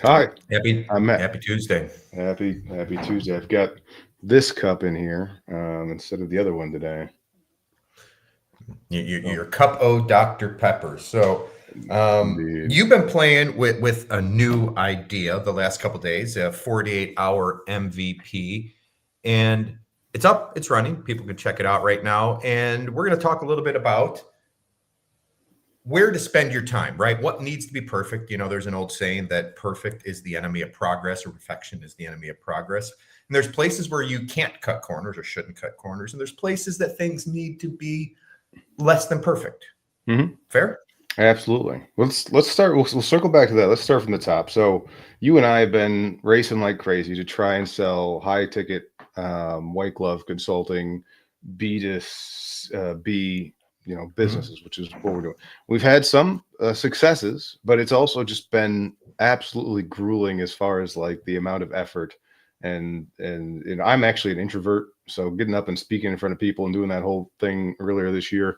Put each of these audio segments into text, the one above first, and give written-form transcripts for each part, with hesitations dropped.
Hi, Happy I'm Matt. Happy Tuesday. Happy Tuesday. I've got this cup in here instead of the other one today. Your So, cup o Dr. Pepper. So, indeed. you've been playing with a new idea the last couple days, a 48-hour MVP, and it's up, it's running. People can check it out right now, and we're going to talk a little bit about where to spend your time, right? What needs to be perfect? There's an old saying that perfect is the enemy of progress, or perfection is the enemy of progress. And there's places where you can't cut corners or shouldn't cut corners, and there's places that things need to be less than perfect. hmm Fair? Absolutely. Let's start. We'll circle back to that. Let's start from the top. So you and I have been racing like crazy to try and sell high ticket white glove consulting B2B Mhm. businesses, which is what we're doing. We've had some successes, but it's also just been absolutely grueling as far as like the amount of effort and I'm actually an introvert, so getting up and speaking in front of people and doing that whole thing earlier this year,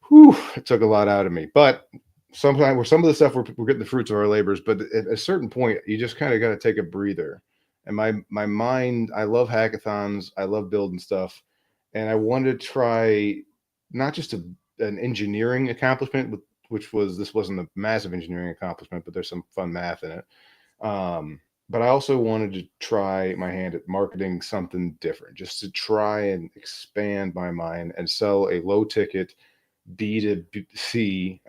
whew, it took a lot out of me. But sometimes where some of the stuff we're getting the fruits of our labors, but at a certain point, you just kind of got to take a breather. And my mind, I love hackathons, I love building stuff, and I wanted to try not just an engineering accomplishment, which was this wasn't a massive engineering accomplishment, but there's some fun math in it. But I also wanted to try my hand at marketing something different, just to try and expand my mind and sell a low ticket B2C.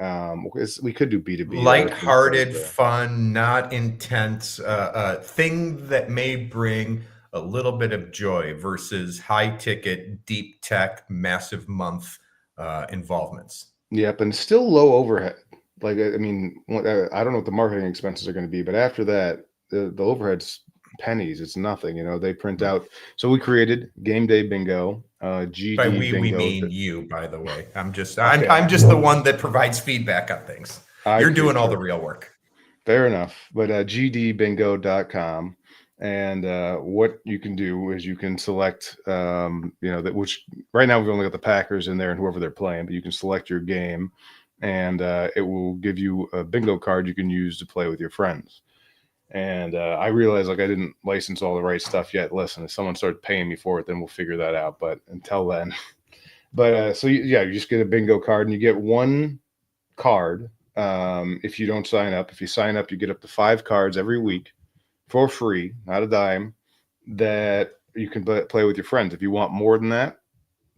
We could do B2B. That would have been fun Lighthearted, too. fun, not intense, thing that may bring a little bit of joy versus high ticket, deep tech, massive month involvements. Yep, and still low overhead. Like I mean, I don't know what the marketing expenses are going to be, but after that, the overhead's pennies. It's nothing. They print out. So we created Game Day Bingo, By GD we Bingo. mean you, by the way. I'm just I'm Okay, I'm just the one that provides feedback on things. I You're okay, doing all the fair, real work. fair enough. But gdbingo.com. And what you can do is you can select, that which right now we've only got the Packers in there and whoever they're playing, but you can select your game, and it will give you a bingo card you can use to play with your friends. And I realized like I didn't license all the right stuff yet. Listen, if someone starts paying me for it, then we'll figure that out. But until then, but yeah, you just get a bingo card and you get one card. If you don't sign up, if you sign up, you get up to 5 cards every week for free, not a dime, that you can play with your friends. If you want more than that,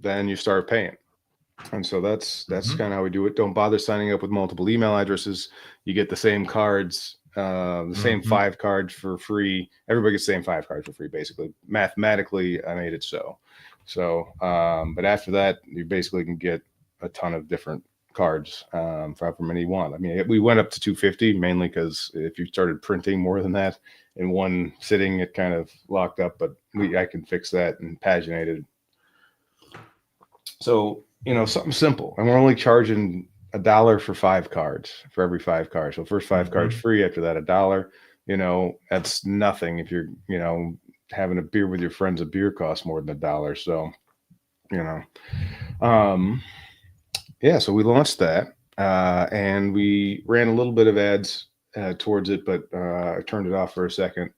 then you start paying. And so that's Mhm. kind of how we do it. Don't bother signing up with multiple email addresses. You get the same cards, the same Mhm. 5 cards for free. Everybody gets the same 5 cards for free, basically. Mathematically, I made it so. So, but after that, you basically can get a ton of different cards for however many you want. I mean, we went up to 250 mainly because if you started printing more than that in one sitting, it kind of locked up. But I can fix that and paginate it. So, something simple. And we're only charging $1 for 5 cards for every 5 cards. So first 5 cards Mhm. free, after that $1. That's nothing if you're, having a beer with your friends, a beer costs more than $1. So, you know. Um, yeah, so we launched that. And we ran a little bit of ads towards it, but I turned it off for a second.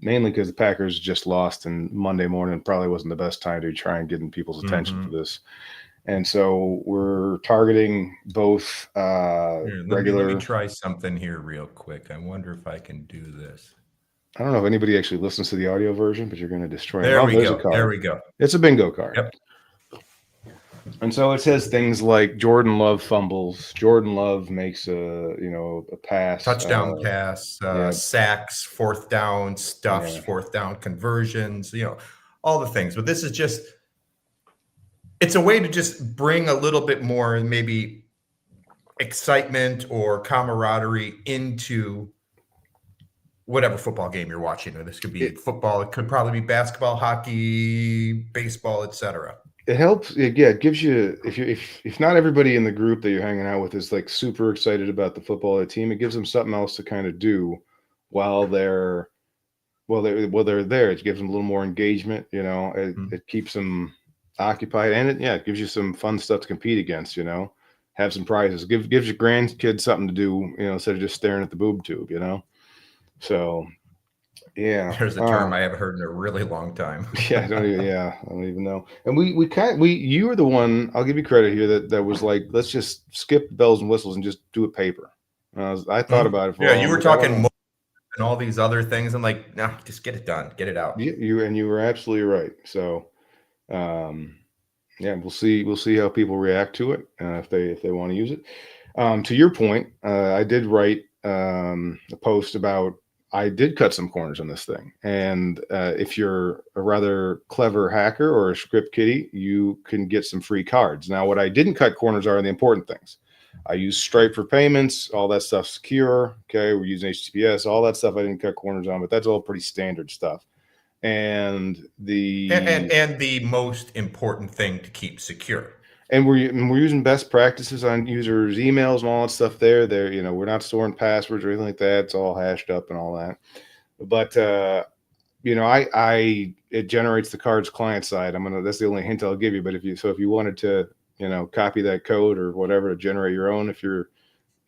Mainly because the Packers just lost, and Monday morning probably wasn't the best time to try and get people's attention for Mhm. this. And so we're targeting both Here, let me regular. try something here real quick. I wonder if I can do this. I don't know if anybody actually listens to the audio version, but you're going to destroy them. There Oh, we there's a go. There card. we go. It's a bingo card. Yep. And so it says things like Jordan Love fumbles. Jordan Love makes a pass. Touchdown pass, Yeah, sacks, fourth down stuffs, yeah. fourth down conversions, all the things. But this is just, it's a way to just bring a little bit more maybe excitement or camaraderie into whatever football game you're watching. Or this could be It football, it could probably be basketball, hockey, baseball, etc. it helps. Yeah, it gives you if not everybody in the group that you're hanging out with is like super excited about the football of the team, it gives them something else to kind of do while they're there. It gives them a little more engagement. It keeps them occupied, and it gives you some fun stuff to compete against. Have some prizes. Gives your grandkids something to do. Instead of just staring at the boob tube. So yeah. There's a term I haven't heard in a really long time. Yeah, I don't even know. And you were the one, I'll give you credit here, that was like, let's just skip the bells and whistles and just do it paper. I thought about it for a Yeah, while. you I'm were like, I don't talking know. more and all these other things. I'm like, no, just get it done, get it out. You were absolutely right. So um yeah, we'll see how people react to it, if they want to use it. To your point, I did write a post about, I did cut some corners on this thing, and if you're a rather clever hacker or a script kiddie, you can get some free cards. Now, what I didn't cut corners are the important things. I use Stripe for payments, all that stuff secure. Okay, we're using HTTPS, all that stuff I didn't cut corners on, but that's all pretty standard stuff. And And the most important thing to keep secure. and we're using best practices on users' emails and all that stuff there. We're not storing passwords or anything like that. It's all hashed up and all that. But I it generates the cards client side. That's the only hint I'll give you. But if you wanted to, copy that code or whatever to generate your own, if you're,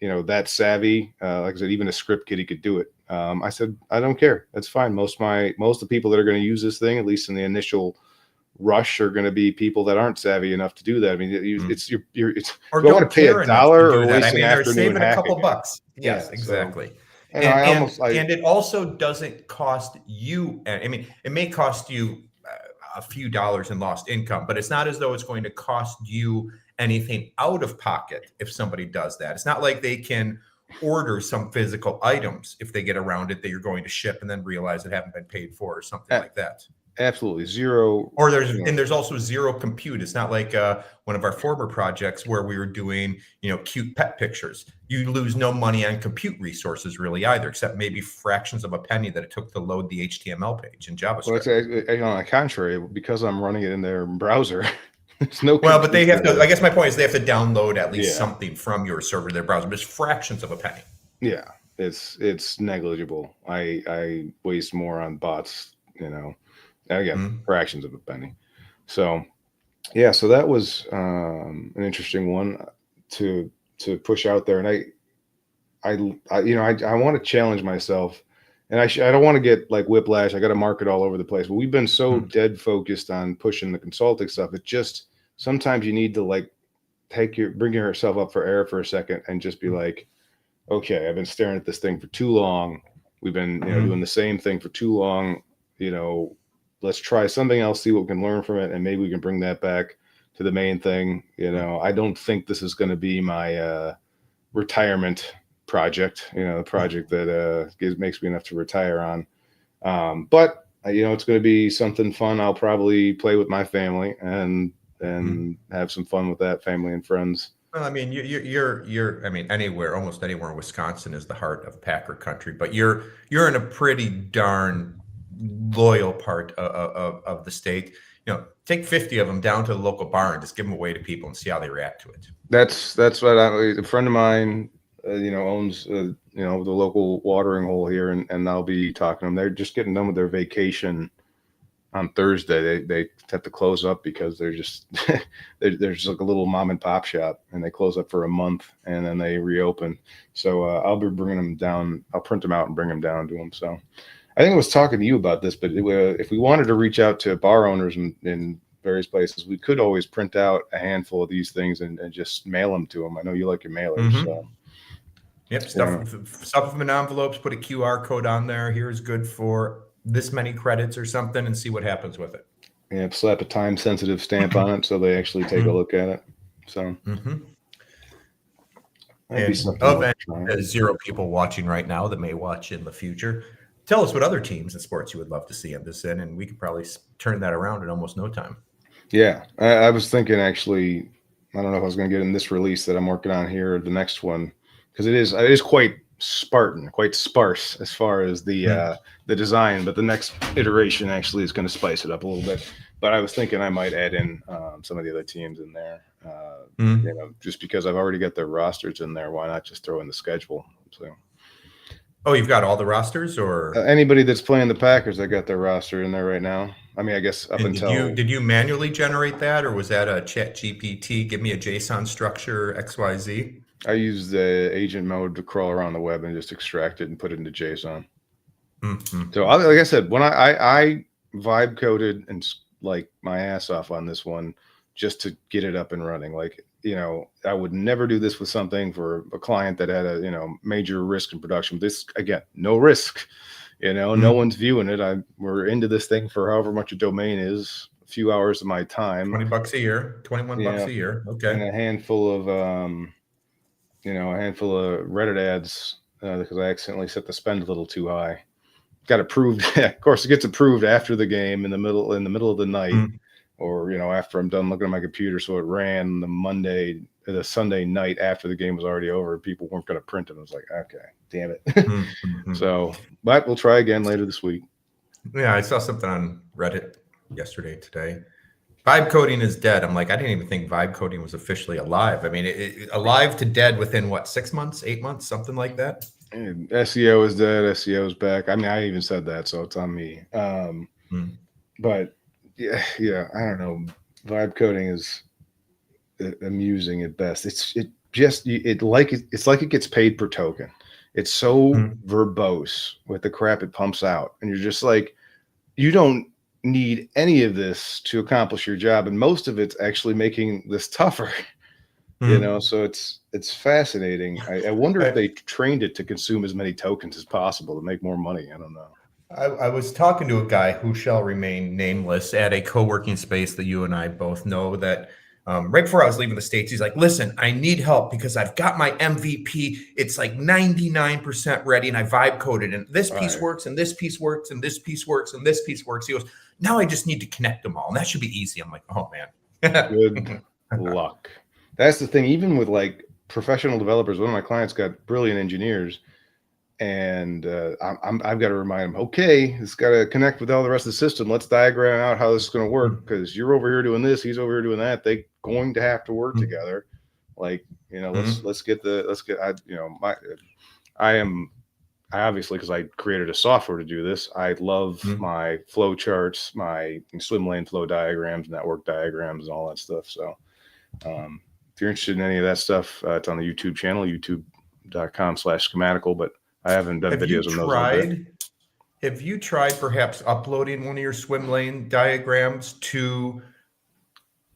that savvy, like I said, even a script kiddie could do it. I said, I don't care. That's fine. Most of the people that are going to use this thing, at least in the initial rush, are going to be people that aren't savvy enough to do that. I mean, it's Or do I want don't to pay care a enough to dollar do or that. I waste an mean, they're afternoon saving a hacking couple it? bucks. Yeah. Yes, So, exactly. and And it also doesn't cost you. I mean, it may cost you a few dollars in lost income, but it's not as though it's going to cost you anything out of pocket if somebody does that. It's not like they can order some physical items if they get around it that you're going to ship and then realize it haven't been paid for or something like that. absolutely zero. Or there's also zero compute. It's not like one of our former projects where we were doing, cute pet pictures. You lose no money on compute resources really either, except maybe fractions of a penny that it took to load the HTML page in JavaScript. Well, it's on the contrary, because I'm running it in their browser. There's no. Well, but they have to. I guess my point is they have to download at least Yeah. something from your server, their browser. But it's fractions of a penny. Yeah, it's negligible. I waste more on bots, again, fractions of a penny. So yeah, so that was an interesting one to push out there, and I want to challenge myself, and I don't want to get like whiplash. I got to market all over the place, but we've been so dead focused on pushing the consulting stuff. It just, sometimes you need to like bring yourself up for air for a second and just be like, okay, I've been staring at this thing for too long. We've been doing the same thing for too long. Let's try something else, see what we can learn from it, and maybe we can bring that back to the main thing. I don't think this is going to be my retirement project, the project that makes me enough to retire on. But it's going to be something fun. I'll probably play with my family and have some fun with that, family and friends. Well, I mean, you're. I mean, almost anywhere in Wisconsin is the heart of Packer country, but you're in a pretty darn loyal part of the state. Take 50 of them down to the local bar and just give them away to people and see how they react to it. That's what a friend of mine, owns, the local watering hole here, and I'll be talking to them. They're just getting done with their vacation on Thursday. They have to close up because they're just there's like a little mom and pop shop, and they close up for a month and then they reopen. So I'll be bringing them down. I'll print them out and bring them down to them. So I think I was talking to you about this, but if we wanted to reach out to bar owners in various places, we could always print out a handful of these things and just mail them to them. I know you like your mailers. So. Yep, stuff them in envelopes, put a QR code on there. Here's good for this many credits or something, and see what happens with it. Yeah, slap a time sensitive stamp on it so they actually take a look at it. So there's zero people watching right now that may watch in the future. Tell us what other teams and sports you would love to see in this and we could probably turn that around in almost no time. Yeah, I was thinking, actually, I don't know if I was going to get in this release that I'm working on here or the next one, because it is quite Spartan, quite sparse as far as the design, but the next iteration actually is going to spice it up a little bit. But I was thinking I might add in some of the other teams in there, just because I've already got their rosters in there. Why not just throw in the schedule? So. Oh, you've got all the rosters, or anybody that's playing the Packers, I got their roster in there right now. I mean, I guess did you manually generate that, or was that a Chat GPT? Give me a JSON structure XYZ. I use the agent mode to crawl around the web and just extract it and put it into JSON. So like I said, when I vibe coded and like my ass off on this one just to get it up and running. Like, I would never do this with something for a client that had a, major risk in production. This, again, no risk, no one's viewing it. We're into this thing for however much a domain is, a few hours of my time. $20 a year, $21 a year. Okay. And a handful of, Reddit ads because I accidentally set the spend a little too high. Got approved. Of course, it gets approved after the game in the middle of the night, or after I'm done looking at my computer. So it ran the Sunday night after the game was already over. People weren't going to print it. I was like, okay, damn it. So, but we'll try again later this week. Yeah, I saw something on Reddit today. Vibe coding is dead. I'm like, I didn't even think vibe coding was officially alive. I mean, alive to dead within what, 6 months, 8 months, something like that. And SEO is dead. SEO is back. I mean, I even said that, so it's on me. But yeah, I don't know. Vibe coding is amusing at best. It's like it gets paid per token. It's so verbose with the crap it pumps out, and you're just like, you don't need any of this to accomplish your job, and most of it's actually making this tougher. So it's fascinating. I wonder if they trained it to consume as many tokens as possible to make more money. I don't know. I was talking to a guy who shall remain nameless at a co-working space that you and I both know that right before I was leaving the States, he's like, listen, I need help because I've got my MVP. It's like 99% ready and I vibe coded and this piece works and this piece works and this piece works and this piece works. He goes, now I just need to connect them all. And that should be easy. I'm like, oh man. Good luck. That's the thing. Even with like professional developers, one of my clients got brilliant engineers, and I've got to remind them, okay, it's got to connect with all the rest of the system. Let's diagram out how this is going to work because you're over here doing this, he's over here doing that. They're going to have to work together. Like, I obviously, because I created a software to do this, I love my flow charts, my swim lane flow diagrams, network diagrams, and all that stuff. So if you're interested in any of that stuff, it's on the YouTube channel, youtube.com/schematical, but I haven't done videos on those. Have you tried perhaps uploading one of your swim lane diagrams to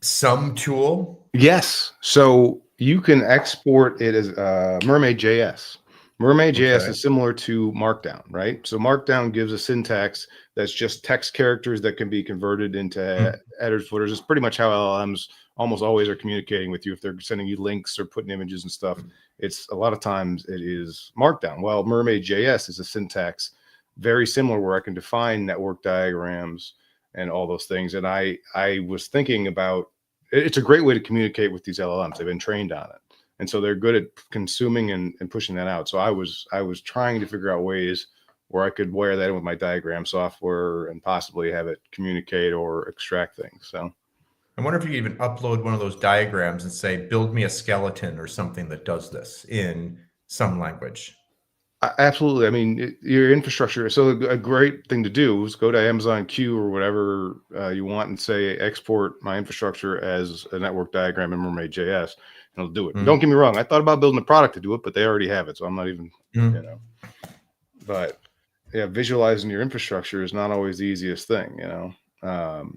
some tool? Yes. So you can export it as Mermaid.js. Mermaid.js is similar to Markdown, right? So Markdown gives a syntax that's just text characters that can be converted into headers, footers. It's pretty much how LLMs almost always are communicating with you. If they're sending you links or putting images and stuff, it's a lot of times it is Markdown. While Mermaid.js is a syntax very similar where I can define network diagrams and all those things. And I was thinking about, it's a great way to communicate with these LLMs. They've been trained on it. And so they're good at consuming and pushing that out. So I was trying to figure out ways where I could wire that in with my diagram software and possibly have it communicate or extract things. So I wonder if you could even upload one of those diagrams and say, build me a skeleton or something that does this in some language. Absolutely. I mean, your infrastructure. So a great thing to do is go to Amazon Q or whatever you want and say, export my infrastructure as a network diagram in Mermaid.js. And it'll do it. Don't get me wrong. I thought about building a product to do it, but they already have it. So I'm not even, but yeah, visualizing your infrastructure is not always the easiest thing, Or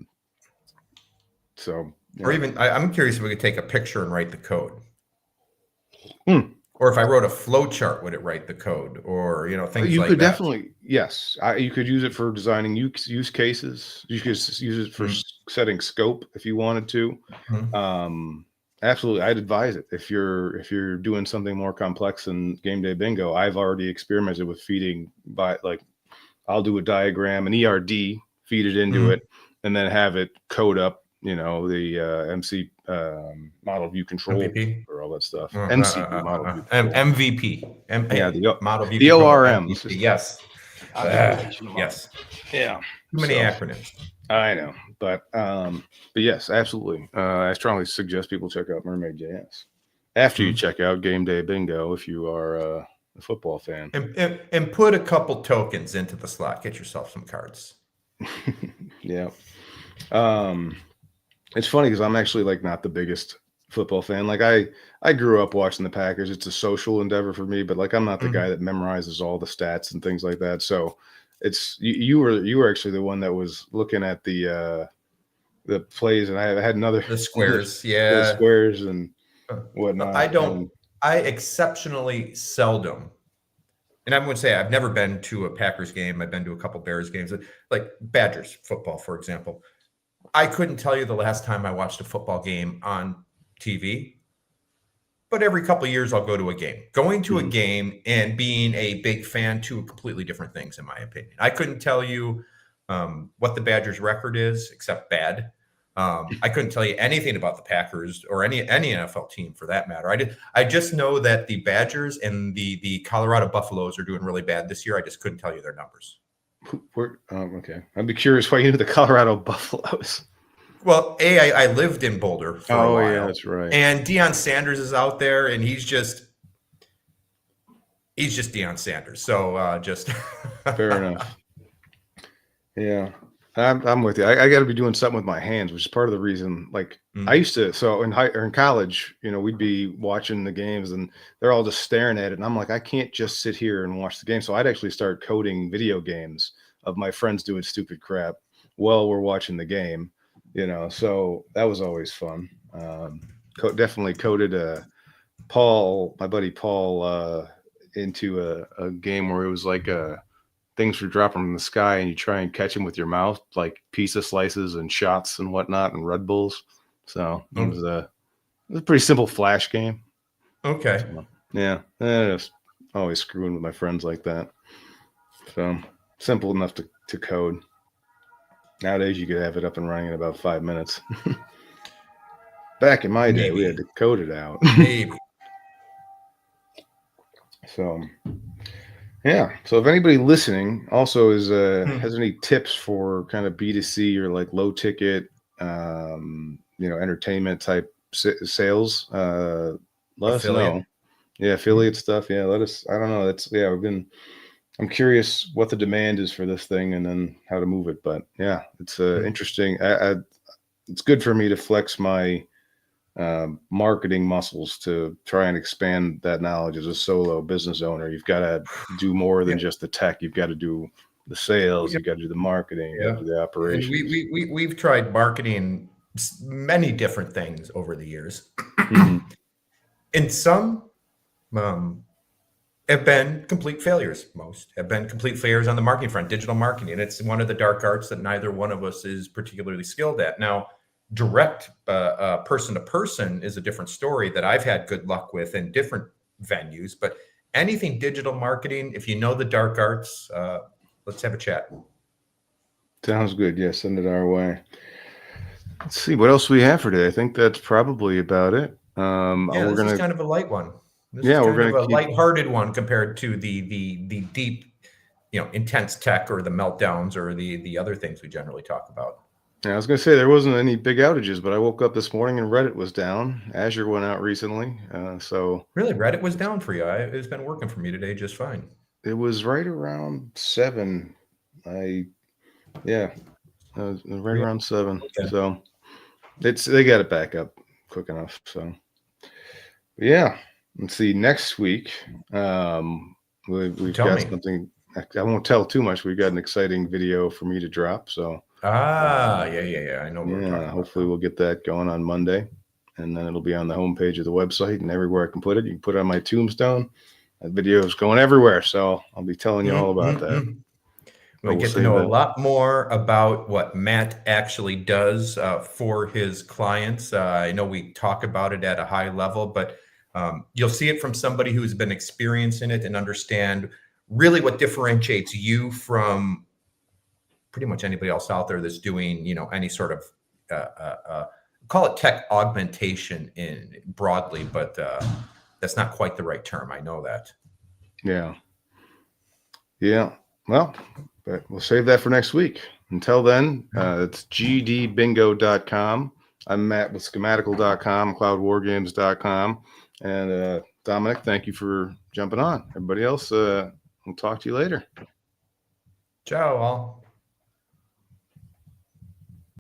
even, I'm curious if we could take a picture and write the code. Or if I wrote a flow chart, would it write the code? Or, things like that? You could definitely, yes. You could use it for designing use cases. You could use it for setting scope if you wanted to. Absolutely. I'd advise it. If you're doing something more complex than Game Day Bingo, I've already experimented with feeding I'll do a diagram, an ERD, feed it into it, and then have it code up, the MC model view control MVP? or all that stuff. MCP model view control. MVP. The model view the control. ORMs. Yes. Yes. Yeah. Too many acronyms. I know, but yes, absolutely. I strongly suggest people check out Mermaid.js after you check out Game Day Bingo if you are a football fan. And put a couple tokens into the slot. Get yourself some cards. Yeah. It's funny because I'm actually not the biggest football fan. Like I grew up watching the Packers. It's a social endeavor for me, but I'm not the guy that memorizes all the stats and things like that. So it's you were actually the one that was looking at the plays, and I had another The squares, the yeah. squares and I whatnot. don't. And I exceptionally seldom, and I would say I've never been to a Packers game. I've been to a couple Bears games, like Badgers football, for example. I couldn't tell you the last time I watched a football game on TV, but every couple of years I'll go to a game. Going to a Mhm. game and being a big fan, two completely different things, in my opinion. I couldn't tell you what the Badgers' record is, except bad. I couldn't tell you anything about the Packers or any NFL team for that matter. I just know that the Badgers and the Colorado Buffaloes are doing really bad this year. I just couldn't tell you their numbers. Okay, I'd be curious why you knew the Colorado Buffaloes. Well, I lived in Boulder for a Oh yeah, while, that's right. and Deion Sanders is out there, and he's just Deion Sanders. So just Fair enough. Yeah, I'm with you. I got to be doing something with my hands, which is part of the reason. Like I Mm. used to, so in high or in college, we'd be watching the games and they're all just staring at it, and I'm like, I can't just sit here and watch the game. So I'd actually start coding video games of my friends doing stupid crap while we're watching the game. So that was always fun. Definitely coded my buddy Paul, into a game where it was like things were dropping from the sky and you try and catch them with your mouth, like pizza slices and shots and whatnot and Red Bulls. So it was a pretty simple flash game. Okay. So, yeah, just always screwing with my friends like that. So simple enough to code. Nowadays, you could have it up and running in about 5 minutes. Back in my day, we had Maybe. to code it out. Maybe. So yeah. So if anybody listening also Hmm. has any tips for kind of B2C or like low ticket, entertainment type sales, let us Affiliate. know. Yeah, Hmm. affiliate stuff. Yeah, let us. I don't know. I'm curious what the demand is for this thing and then how to move it. But yeah, it's Hmm. interesting. It's good for me to flex my marketing muscles to try and expand that knowledge as a solo business owner. You've got to do more than Yeah. just the tech. You've got to do the sales. Yeah. You got to do the marketing. You got Yeah. to do the And operations. we've tried marketing many different things over the years, Hmm. and some um, have been complete failures. Most have been complete failures on the marketing front, digital marketing. It's one of the dark arts that neither one of us is particularly skilled at. Now, direct person to person is a different story that I've had good luck with in different venues. But anything digital marketing, if you know the dark arts, let's have a chat. Sounds good. Yeah, send it our way. Let's see what else we have for today. I think that's probably about it. Yeah, this is kind of a light one. This is Yeah, we're kind of gonna a keep. lighthearted one compared to the deep, intense tech or the meltdowns or the other things we generally talk about. Yeah, I was gonna say there wasn't any big outages, but I woke up this morning and Reddit was down. Azure went out recently, so Really, Reddit was down for you. It's been working for me today just fine. it was right around 7. I Yeah, right Really? around 7. Okay. So they got it back up quick enough. So yeah, let's see. Next week, we've Tell got me. something. I won't tell too much. We've got an exciting video for me to drop. So Yeah, yeah, yeah. I know what we're yeah, talking about hopefully now. we'll get that going on Monday, and then it'll be on the homepage of the website and everywhere I can put it. You can put it on my tombstone. That video is going everywhere, so I'll be telling you all Mm, about mm, that. mm. But We we'll get to save know a that. lot more about what Matt actually does for his clients. I know we talk about it at a high level, but you'll see it from somebody who's been experiencing it and understand really what differentiates you from pretty much anybody else out there that's doing, any sort of call it tech augmentation in broadly, but that's not quite the right term. I know that. Yeah, yeah. Well, but we'll save that for next week. Until then, it's gdbingo.com. I'm Matt with schematical.com, cloudwargames.com. And Dominic, thank you for jumping on. Everybody else, we'll talk to you later. Ciao, all.